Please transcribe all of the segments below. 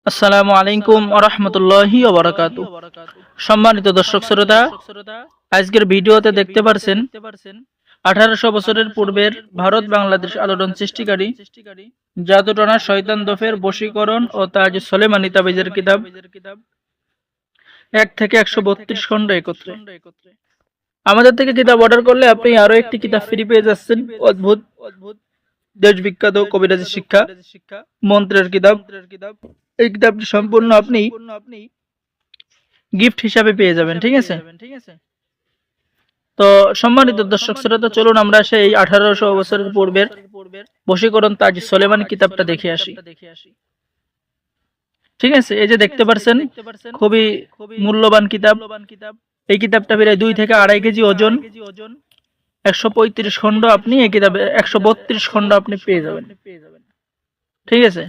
আসসালামু আলাইকুম ওয়া রাহমাতুল্লাহি ওয়া বারাকাতুহু। সম্মানিত দর্শক শ্রোতা, আজকের ভিডিওতে দেখতে পারছেন 1800 বছরের পূর্বের ভারত বাংলাদেশ আলোড়ন সৃষ্টিকারী জাদুটনা শয়তান দফের বশীকরণ ও তাজ সুলেমানি তাবিজের কিতাব 1 থেকে 132 খণ্ড একত্রে। আমাদের থেকে কিতাব অর্ডার করলে আপনি আরো একটি কিতাব ফ্রি পেয়ে যাচ্ছেন। অদ্ভুত দেশ বিখ্যাত কবিরাজি শিক্ষা মন্ত্রের কিতাব। এই কিতাবটি সম্পূর্ণ আপনি গিফট হিসাবে পেয়ে যাবেন, ঠিক আছে? তো সম্মানিত দর্শক শ্রোতা, চলুন আমরা সেই 1800 বছরের পূর্বের বশীকরণ তাজ সুলেমানি কিতাবটা দেখে আসি। ঠিক আছে, এই যে দেখতে পাচ্ছেন খুবই মূল্যবান কিতাব। এই কিতাবটা প্রায় 2 থেকে 2.5 কেজি ওজন। 135 খণ্ড আপনি এই কিতাবে 132 খণ্ড আপনি পেয়ে যাবেন, ঠিক আছে?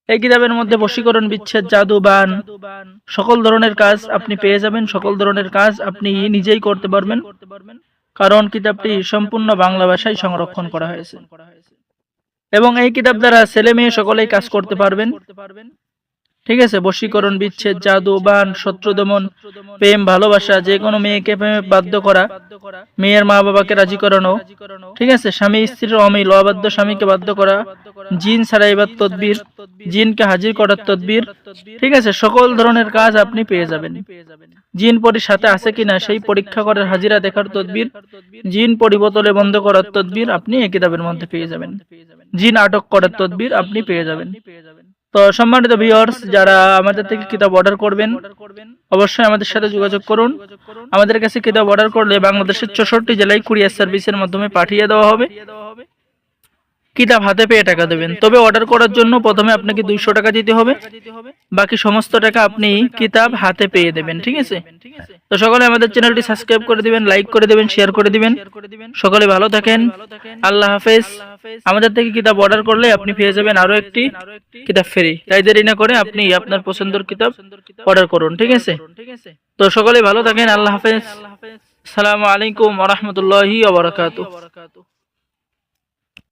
এই কিতাবের মধ্যে বশীকরণ, বিচ্ছেদ, জাদু, বান, সকল ধরনের কাজ আপনি পেয়ে যাবেন। সকল ধরনের কাজ আপনি নিজেই করতে পারবেন, কারণ কিতাবটি সম্পূর্ণ বাংলা ভাষায় সংরক্ষণ করা হয়েছে এবং এই কিতাব দ্বারা ছেলে মেয়ে সকলেই কাজ করতে পারবেন, ঠিক আছে? বশীকরণ, বিচ্ছেদ, জাদু, বান, শত্রু দমন, প্রেম, ভালোবাসা, যে কোনো মেয়েকে প্রেমে বাধ্য করা, মেয়ের মা বাবাকে রাজি করানো, ঠিক আছে? স্বামী স্ত্রীর অমিল, অবাধ্য স্বামীকে বাধ্য করা, জিন ছাড়াইবার তদবির, জিনকে হাজির করার তদবির, ঠিক আছে? সকল ধরনের কাজ আপনি পেয়ে যাবেন। জিন পরি সাথে আছে কিনা সেই পরীক্ষা করার হাজিরা দেখার তদবির, জিন পরিবতলে বন্ধ করার তদবির আপনি এই কিতাবের মধ্যে পেয়ে যাবেন। জিন আটক করার তদবির আপনি পেয়ে যাবেন। তো সম্মানিত ভিউয়ার্স, যারা আমাদের থেকে কিতাব অর্ডার করবেন অবশ্যই আমাদের সাথে যোগাযোগ করুন। আমাদের কাছে কিতাব অর্ডার করলে বাংলাদেশের 64 জেলায় কুরিয়ার সার্ভিসের মাধ্যমে পাঠিয়ে দেওয়া হবে। কিতাব হাতে পেয়ে টাকা দেবেন। তবে অর্ডার করার জন্য প্রথমে আপনাকে 200 টাকা দিতে হবে, বাকি সমস্ত টাকা আপনি কিতাব হাতে পেয়ে দেবেন, ঠিক আছে? তো সকলে আমাদের চ্যানেলটি সাবস্ক্রাইব করে দিবেন, লাইক করে দিবেন, শেয়ার করে দিবেন। সকলে ভালো থাকেন, আল্লাহ হাফেজ। আমাদের থেকে কিতাব অর্ডার করলে আপনি পেয়ে যাবেন আরো একটি কিতাব ফ্রি। তাই দেরি না করে আপনি আপনার পছন্দের কিতাব অর্ডার করুন, ঠিক আছে? তো সকলে ভালো থাকেন, আল্লাহ হাফেজ। আসসালামু আলাইকুম ওয়া রাহমাতুল্লাহি ওয়া বারাকাতুহু।